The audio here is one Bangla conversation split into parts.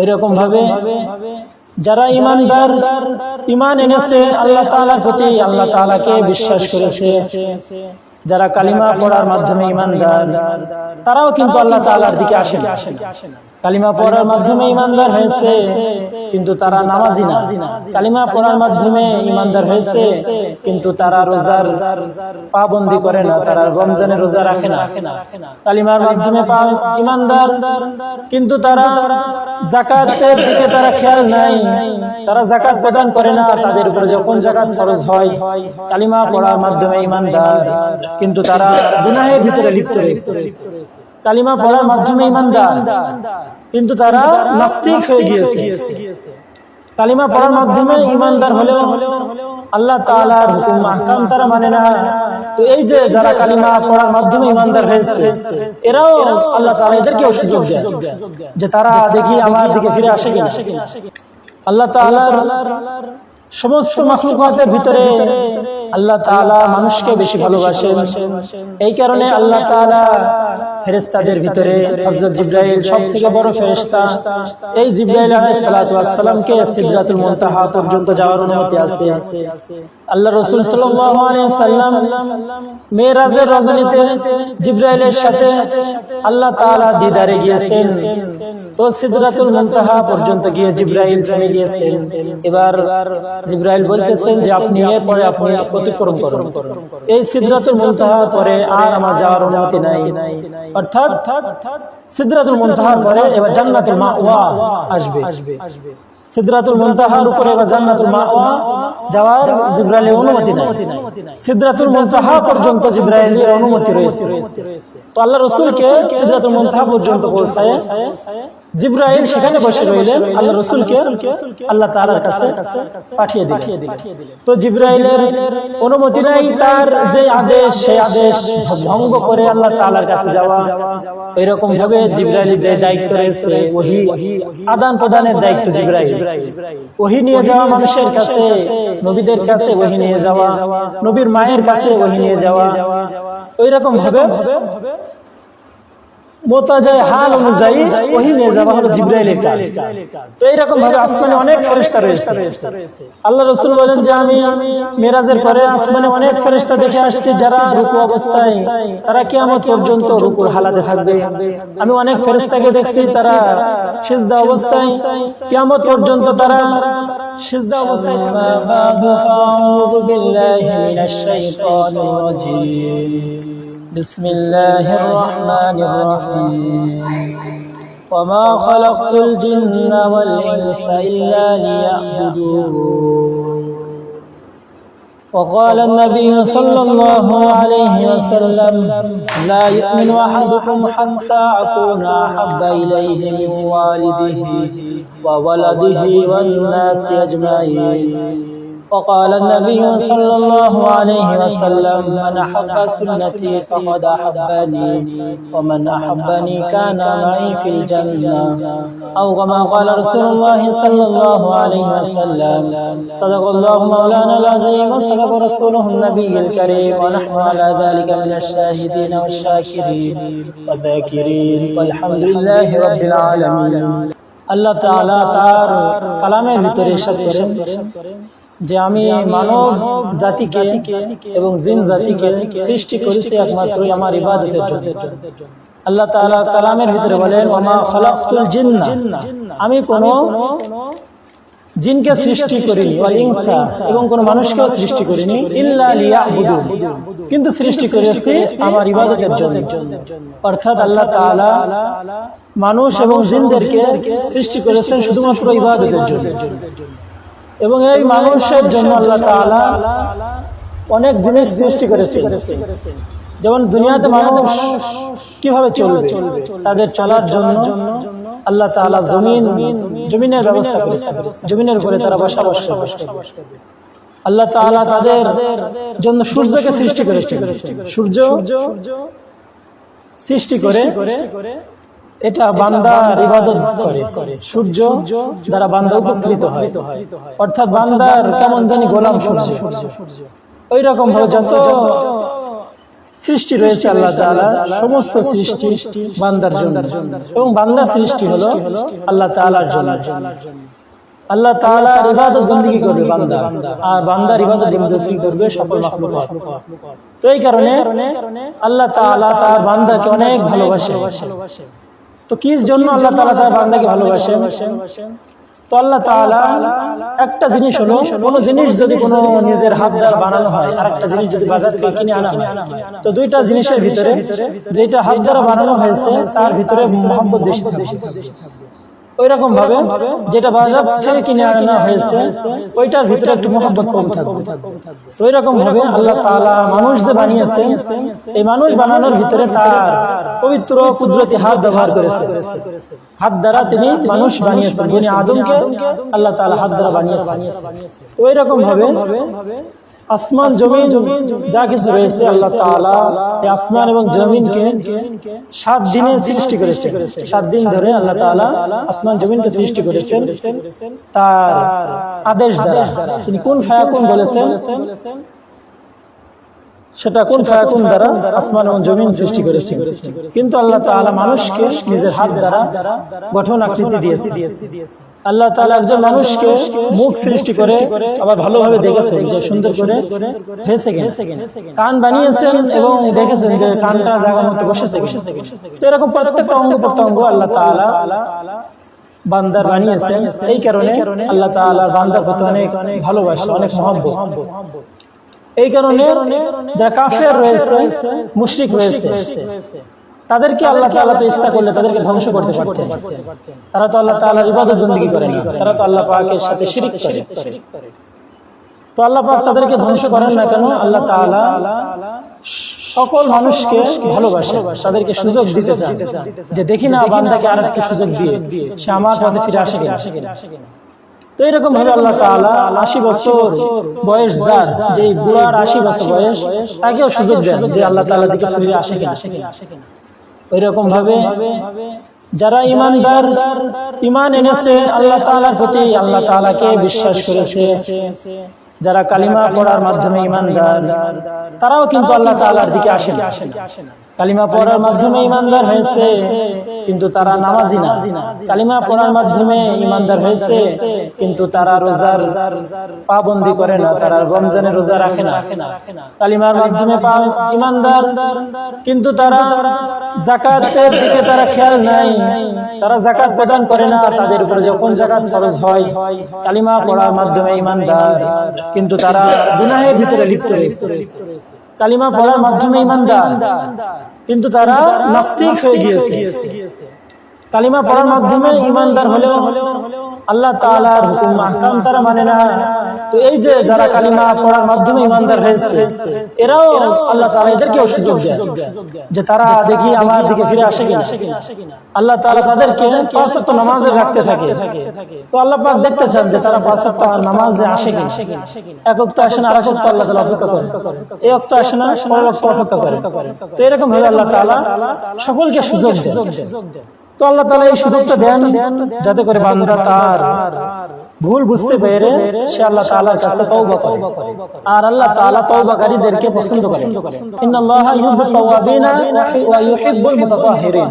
ওই রকম ভাবে যারা ইমানদার, ইমান এনেছে আল্লাহ তাআলার প্রতি, আল্লাহ তাআলাকে বিশ্বাস করেছে, যারা কালিমা পড়ার মাধ্যমে ইমানদার, তারাও কিন্তু আল্লাহ তাআলার দিকে আসে না। কালিমা পড়ার মাধ্যমে ইমানদার হয়েছে কিন্তু তারা নামাজি না। কালিমা পড়ার মাধ্যমে ইমানদার হয়েছে কিন্তু তারা রোজার পাবন্দি করে না, তারা রমজানের রোজা রাখে না। কালিমার মাধ্যমে ইমানদার কিন্তু তারা যাকাতের দিকে তারা খেয়াল নাই, তারা যাকাত প্রদান করে না, তাদের উপর যখন যাকাত ফরজ হয়। কালিমা পড়ার মাধ্যমে ইমানদার কিন্তু তারা গুনাহের ভিতরে লিপ্ত রয়েছে। কালিমা পড়ার মাধ্যমে ইমানদার কিন্তু তারা নাস্তিক হয়ে গিয়েছে। কালিমা পড়ার মাধ্যমে ইমানদার হলেও আল্লাহ তাআলার হুকুম আহকাম তারা মানে না। তো এই যে যারা কালিমা পড়ার মাধ্যমে ইমানদার হয়েছে, এরাও আল্লাহ তাআলা এদেরকেও সুযোগ দেয় যে তারা দেখি আমার দিকে ফিরে আসে কিনা। আল্লাহ তাআলার সমস্ত মাখলুকাতের ভিতরে আল্লাহ তাআলা মানুষকে বেশি ভালোবাসেন। এই কারণে আল্লাহ তাআলা ফেরেশতাদের ভিতরে হযরত জিবরাইল সবথেকে বড় ফেরেশতা। এই জিবরাইল আলাইহিস সালাতু ওয়াস সালামকে সিদরাতুল মুনতাহা পর্যন্ত যাওয়ার অনুমতি আছে। আল্লাহ রাসূল সাল্লাল্লাহু আলাইহি ওয়াসাল্লাম মেরাজের রজনীতে জিবরাইলের সাথে আল্লাহ তাআলা দিদারে গিয়েছেন। তো সিদরাতুল মুনতাহা পর্যন্ত গিয়ে জিবরাইল থেমে গিয়েছেন। এবার জিবরাইল বলতেছেন যে আপনি এরপরে আপনি অতিক্রম করুন। এই সিদরাতুল মুনতাহার পরে আর আমার যাওয়ার অনুমতি নাই। অর্থাৎ সিদরাতুল মুনতাহার পরে এবার জান্নাতুল মাওয়া আসবে। সিদরাতুল মুনতাহার উপরে এবার জান্নাতুল মাওয়া যাওয়ার জিবরাইলের অনুমতি নাই। সিদরাতুল মুনতাহা পর্যন্ত জিবরাইলের অনুমতি রয়েছে। তো আল্লাহ রাসূলকে সিদরাতুল মুনতাহা পর্যন্ত পৌঁছায় জিবরাইল সেখানে বসে রইলেন, আল্লাহ রাসূলকে আল্লাহ তাআলার কাছে পাঠিয়ে দিলেন। তো জিবরাইলের অনুমতি নাই, তার যে আদেশ সেই আদেশ ভঙ্গ করে আল্লাহ তাআলার কাছে যাওয়া। এরকম ভাবে জিবরাইলের যে দায়িত্ব রয়েছে ওহী আদান প্রদানের দায়িত্ব জিবরাইল, ওহী নিয়ে যাওয়া মানুষের কাছে, নবীদের কাছে ওহী নিয়ে যাওয়া, নবীর মায়ের কাছে ওহী নিয়ে যাওয়া। ওইরকম ভাবে মোতাজায় হাল অনুযায়ী ওহী নিয়ে যাওয়া হলো জিবরাইলের কাজ। তো এইরকম ভাবে আসমানে অনেক ফেরেশতা রয়েছে। আল্লাহ রাসূল বলেন যে আমি মেরাজের পরে আসমানে অনেক ফেরেশতা দেখে আসছি যারা রুকু অবস্থায়, তারা কিয়ামত পর্যন্ত রুকুর হালাতে থাকবে। আমি অনেক ফেরেশতাকে দেখছি তারা সিজদা অবস্থায়, কিয়ামত পর্যন্ত তারা সিজদা অবস্থায়। আউযু বিল্লাহি মিনাশ শাইতানির রাজীম। بسم الله الرحمن الرحيم وما خلقت الجن والإنس إلا ليعبدون وقال النبي صلى الله عليه وسلم لا يؤمن أحدكم حتى أكون أحب إليه من والده وولده والناس أجمعين وقال النبي صلى الله عليه وسلم من أحب سنتي فقد أحبني ومن أحبني كان معي في الجنة أو كما قال رسول الله صلى الله عليه وسلم صدق الله مولانا العظيم وصدق رسوله النبي الكريم ونحن على ذلك من الشاهدين والشاكرين والذاكرين والحمد لله رب العالمين। আল্লাহ তাআলা তার কালামের ভিতরে ইরশাদ করেন যে আমি মানব জাতিকে এবং জিন জাতিকে সৃষ্টি করেছি একমাত্র আমার ইবাদতের জন্য। আল্লাহ তাআলা কালামের ভিতরে বলেন ওমা খালাকতুল জিন্না, আমি কোন জিনকে সৃষ্টি করিনি, ওয়াল ইনসা এবং কোন মানুষকেও সৃষ্টি করিনি, ইল্লা লিয়াবুদুন, কিন্তু সৃষ্টি করেছি আমার ইবাদতের জন্য। অর্থাৎ আল্লাহ তাআলা মানুষ এবং জিনদেরকে সৃষ্টি করেছেন শুধুমাত্র ইবাদতের জন্য। এবং এই মানুষের জন্য আল্লাহ তাআলা অনেক জিনিস সৃষ্টি করেছেন। যেমন দুনিয়াতে মানুষ কিভাবে চলবে, তাদের চলার জন্য আল্লাহ তাআলা জমিনের ব্যবস্থা করেছেন। জমিনের উপরে তারা বসবাস করবে। আল্লাহ তাআলা তাদের জন্য সূর্যকে সৃষ্টি করেছেন। সূর্য সৃষ্টি করে এটা বান্দার ইবাদত করে। সূর্য দ্বারা বান্দা উপকৃত হয়, অর্থাৎ বান্দার কেমন জানি গোলাম সূর্য। ওই রকম ভাবে যত সৃষ্টি রয়েছে আল্লাহ তাআলা, সমস্ত সৃষ্টি বান্দার জন্য, এবং বান্দা সৃষ্টি হলো আল্লাহ তাআলার জন্য। আল্লাহ তাআলার ইবাদত বন্দেগী করবে বান্দা, আর বান্দার ইবাদত বন্দেগী করবে সকল মাখলুকাত। তো এই কারণে আল্লাহ তাআলা তার বান্দাকে অনেক ভালোবাসে। তো কি জন্য আল্লাহ তাআলা তার বান্দাকে ভালোবাসেন? তো আল্লাহ তাআলা একটা জিনিস হলো, কোনো জিনিস যদি কোনো নিজের হাত দ্বারা বানানো হয়, আর একটা জিনিস যদি বাজার থেকে কিনে আনা হয়, তো দুইটা জিনিসের ভিতরে যেটা হাত দ্বারা বানানো হয়েছে তার ভিতরে মহব্বত বেশি থাকবে। ওই রকম ভাবে যেটা বাজার থেকে কিনে আনা হয়েছে ওইটার ভিতরে একটু মহব্বত কম থাকবে। তো ওই রকম ভাবে আল্লাহ তাআলা মানুষ যে বানিয়েছেন, এই মানুষ বানানোর ভিতরে তার পবিত্র কুদরতি হাত ব্যবহার করেছে। হাত দ্বারা তিনি মানুষ বানিয়েছেন, বনি আদমকে আল্লাহ তাআলা হাত দ্বারা বানিয়েছেন। তো ওই রকম ভাবে আসমান জমিন যা কিছু রয়েছে, আল্লাহ তাআলা এই আসমান এবং জমিনকে 7 দিনে সৃষ্টি করেছেন। 7 দিন ধরে আল্লাহ তাআলা আসমান জমিনকে সৃষ্টি করেছেন তার আদেশ দ্বারা। তিনি কুন ফায়াকুন বলেছেন, সেটা কুন ফায়াকুন দ্বারা আসমান এবং জমিন সৃষ্টি করেছেন। কিন্তু আল্লাহ তাআলা মানুষকে নিজের হাত দ্বারা গঠন আকৃতি দিয়েছেন। আল্লাহ তাআলা একজন মানুষকে মুখ সৃষ্টি করে আবার ভালোভাবে দেখেছেন যে সুন্দর করে ফেসে গেছে, কান বানিয়েছেন এবং দেখেছেন যে কানটা জায়গা মতো বসেছে। তো এরকম প্রত্যেকটা অঙ্গ প্রত্যঙ্গ আল্লাহ তাআলা বান্দার বানিয়েছেন। এই কারণে আল্লাহ তাআলা বান্দার প্রতি অনেক ভালোবাসা, অনেক মহব্বত। এই কারণে যারা কাফের রয়েছে, মুশরিক রয়েছে, তাদেরকে আল্লাহ তাআলা তো ইচ্ছা করলে তাদেরকে ধ্বংস করতে পারতেন। তারা তো আল্লাহ তাআলার ইবাদত বন্দেগী করে না, তারা তো আল্লাহ পাকের সাথে শিরক করে। তো আল্লাহ পাক তাদেরকে ধ্বংস করেন না কেন? আল্লাহ তাআলা সকল মানুষকে ভালোবাসে, তাদেরকে সুযোগ দিতে চান যে দেখি না বান্দাকে আর একটা সুযোগ দিয়ে সে আমার পথে ফিরে আসে কিনা। তো এরকম ভাবে আল্লাহ তাআলা 80 বছর বয়স যার, যে বুড়ার 80 বছর বয়স, তাকেও সুযোগ দেন যে আল্লাহ তাআলার দিকে ফিরে আসে কিনা। ওইরকম ভাবে যারা ঈমানদার, ঈমান এনেছে আল্লাহ তাআলার প্রতি, আল্লাহ তাআলাকে বিশ্বাস করেছে, যারা কালিমা পড়ার মাধ্যমে ঈমানদার, তারাও কিন্তু আল্লাহ তাআলার দিকে আসে না। কালিমা পড়ার মাধ্যমে ঈমানদার হয়েছে কিন্তু তারা নামাজি না। কালিমা পড়ার মাধ্যমে ঈমানদার হয়েছে কিন্তু তারা রোজার পাবন্দি করে না, তারা রমজানের রোজা রাখে না। কালিমার মাধ্যমে ঈমানদার কিন্তু তারা যাকাতের দিকে তারা খেয়াল নাই, তারা যাকাত প্রদান করে না। তাদের উপরে যখন যাকাত ফরজ হয়, কালিমা পড়ার মাধ্যমে ঈমানদার কিন্তু তারা গুনাহের ভিতরে লিপ্ত রয়েছে। কালিমা পড়ার মাধ্যমে ঈমানদার কিন্তু তারা নাস্তিক হয়ে গিয়েছে। কালিমা পড়ার মাধ্যমে ঈমানদার হলেও আল্লাহ তাআলার হুকুম আহকাম তারা মানে না। তো এই যে যারা কালিমা পড়ার মাধ্যমে ঈমানদার হয়েছে, এরাও আল্লাহ তাআলা এদেরকেও সুযোগ দেয় যে তারা দেখি আমার দিকে ফিরে আসে কিনা। আল্লাহ তাআলা তাদেরকে 5 ওয়াক্ত নামাজে রাখতে থাকে। তো আল্লাহ পাক দেখতে চান যে তারা 5 ওয়াক্ত নামাজে আসে কিনা। এক ওয়াক্ত আসে না, আরেক ওয়াক্ত আল্লাহ তাআলা অপেক্ষা করে, এই ওয়াক্ত আসে না, পরের ওয়াক্ত অপেক্ষা করে। তো এরকম ভাবে আল্লাহ তাআলা সকলকে সুযোগ দেন। তো আল্লাহ তাআলা এই সুযোগটা দেন যাতে করে বান্দা তার ভুল বুঝতে পেরে সে আল্লাহ তাআলার কাছে তওবা করে। আর আল্লাহ তাআলা তওবাকারীদেরকে পছন্দ করেন। ইন্নাল্লাহা ইউহিব্বুত তাওয়াবিনা ওয়া ইউহিব্বুল মুতাতাহহিরিন,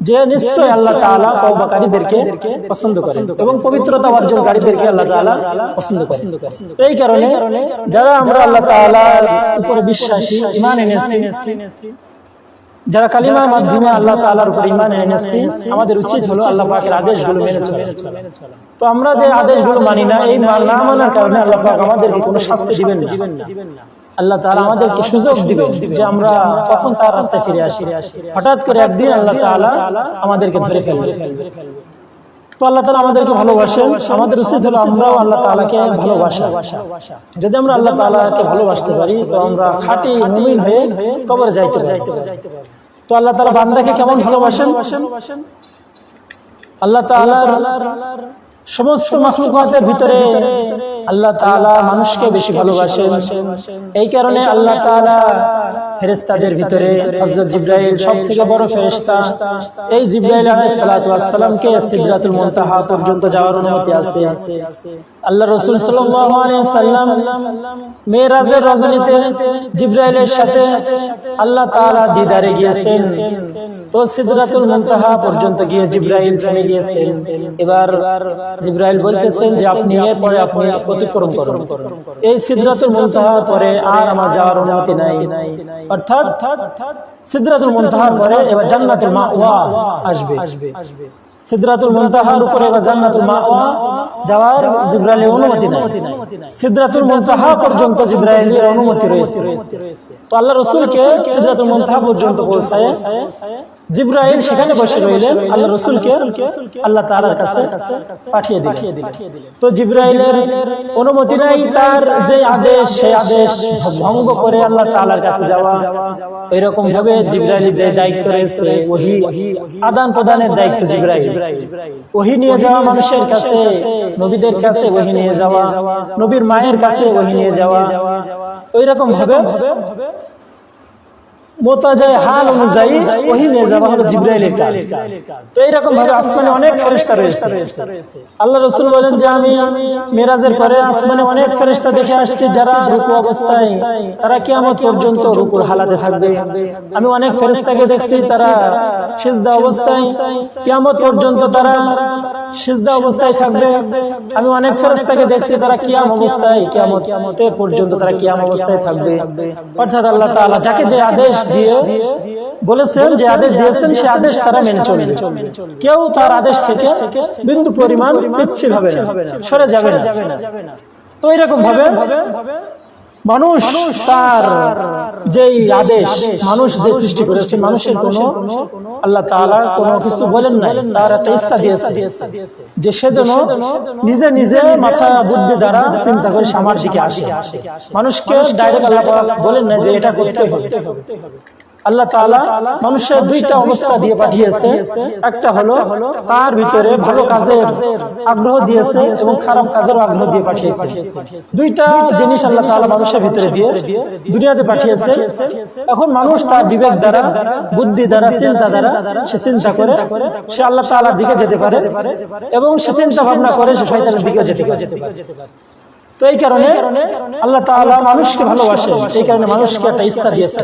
যে নিশ্চয় আল্লাহ তাআলা তওবাকারীদেরকে পছন্দ করেন এবং পবিত্রতা অর্জনকারীদেরকে আল্লাহ তাআলা পছন্দ করেন। এই কারণে যারা আমরা আল্লাহ তাআলার উপরে বিশ্বাসী, ঈমান এনেছি, যারা কালিমার মাধ্যমে আল্লাহ তাআলার উপর ঈমান এনেছি, আমাদের উচিত হলো আল্লাহ পাকের আদেশগুলো মেনে চলা। তো আমরা যে আদেশগুলো মানি না, এই না মানার কারণে আল্লাহ পাক আমাদেরকে কোনো শাস্তি দিবেন না। আল্লাহ তাআলা আমাদেরকে সুযোগ দিবেন যে আমরা কখন তার রাস্তায় ফিরে আসি। হঠাৎ করে একদিন আল্লাহ তাআলা আমাদেরকে ধরে ফেলবেন। তো আল্লাহ তাআলা আমাদেরকে ভালোবাসেন, আমাদের উচিত হলো আমরাও আল্লাহ তাআলাকে ভালোবাসা। যদি আমরা আল্লাহ তাআলাকে ভালোবাসতে পারি তো আমরা খাঁটি মুমিন হয়ে কবরে যাইতে পারি। তো আল্লাহ তাআলা বান্দাকে কেমন ভালোবাসেন? আল্লাহ তাআলার সমস্ত মাখলুকাতের ভিতরে আল্লাহ তাআলা মানুষকে বেশি ভালোবাসেন। এই কারণে আল্লাহ তাআলা ফেরেশতাদের ভিতরে হযরত জিবরাইল সবথেকে বড় ফেরেশতা। এই জিবরাইল আলাইহিস সালাতু ওয়াস সালামকে সিদরাতুল মুনতাহা পর্যন্ত যাওয়ার অনুমতি আছে। আল্লাহ রাসূল সাল্লাল্লাহু আলাইহি ওয়াসাল্লাম মেরাজের রজনীতে জিবরাইলের সাথে আল্লাহ তাআলা দিদারে গিয়েছেন। তো সিদরাতুল মুনতাহা পর্যন্ত গিয়ে জিবরাইল থেমে গিয়েছেন। এবার জিবরাইল বলতেছেন যে আপনি এরপরে আপনি অতিক্রম করুন। এই সিদরাতুল মুনতাহার পরে আর আমার যাওয়ার অনুমতি নাই। অর্থাৎ সিদরাতুল মুনতাহার পরে এবার জান্নাতুল মাওয়া আসবে। সিদরাতুল মুনতাহার উপরে এবার জান্নাতুল মাওয়া যাওয়ার জিবরাইলের অনুমতি নাই। সিদরাতুল মুনতাহা পর্যন্ত জিবরাইলের অনুমতি রয়েছে। তো আল্লাহ রাসূলকে সিদরাতুল মুনতাহা পর্যন্ত পৌঁছায় জিবরাইল সেখানে বসে রইলেন। আল্লাহ রাসূলকে আল্লাহ তাআলার কাছে পাঠিয়ে দিলেন। তো জিবরাইলের অনুমতি নাই, তার যে আদেশ সেই আদেশ ভঙ্গ করে আল্লাহ তাআলার কাছে যাওয়া। এরকম ভাবে জিবরাইলের যে দায়িত্ব রয়েছে ওহী আদান প্রদানের দায়িত্ব জিবরাইল, ওহী নিয়ে যাওয়া মানুষের কাছে, নবীদের কাছে ওহী নিয়ে যাওয়া, নবীর মায়ের কাছে ওহী নিয়ে যাওয়া। ওইরকম ভাবে মোতাজায় হাল অনুযায়ী ওহী নিয়ে যাওয়া হলো জিবরাইলের কাজ। তো এইরকম ভাবে আসমানে অনেক ফেরেশতা রয়েছে। আল্লাহ রাসূল বলেন যে আমি মেরাজের পরে আসমানে অনেক ফেরেশতা দেখে আসছি যারা রুকু অবস্থায়, তারা কিয়ামত পর্যন্ত রুকুর হালাতে থাকবে। আমি অনেক ফেরেশতাকে দেখছি তারা সিজদা অবস্থায়, কিয়ামত পর্যন্ত তারা সিজদা অবস্থায় থাকবে। আমি অনেক ফেরেশতাকে দেখছি তারা কিয়াম অবস্থায়, কিয়ামতের পর্যন্ত তারা কিয়াম অবস্থায় থাকবে। অর্থাৎ আল্লাহ তাআলা যাকে যে আদেশ দিয়ে বলেছেন, যে আদেশ দিয়েছেন সে আদেশ তারা মেনে চলবে। কেউ তার আদেশ থেকে বিন্দু পরিমাণ পিছিয়ে হবে না, সরে যাবে না। তো এরকম ভাবে মানুষ তার যেই আদেশ, মানুষ যে সৃষ্টি করেছে, মানুষের কোনো আল্লাহ তাআলা কোনো কিছু বলেন নাই, তার একটা ইচ্ছা দিয়েছে যে সেজন্য নিজে নিজে মাথা বুদ্ধি দ্বারা চিন্তা করে আমার দিকে আসে। মানুষকে ডাইরেক্ট আল্লাহ বলেন না যে এটা করতে হবে। আল্লাহ তাআলা মানুষের দুইটা অবস্থা দিয়ে পাঠিয়েছে। একটা হলো তার ভিতরে ভালো কাজের আগ্রহ দিয়েছে এবং খারাপ কাজের আগ্রহ দিয়ে পাঠিয়েছে। দুইটা জিনিস আল্লাহ তাআলা মানুষের ভিতরে দিয়ে দুনিয়াতে পাঠিয়েছে। এখন মানুষ তার বিবেক দ্বারা, বুদ্ধি দ্বারা, চিন্তা দ্বারা সে চিন্তা করে সে আল্লাহ তাআলার দিকে যেতে পারে এবং সে চিন্তা ভাবনা করে সে শয়তানের দিকে যেতে পারে। তো এই কারণে আল্লাহ তাআলা মানুষকে ভালোবাসেন, এই কারণে মানুষকে একটা ইচ্ছা দিয়েছে।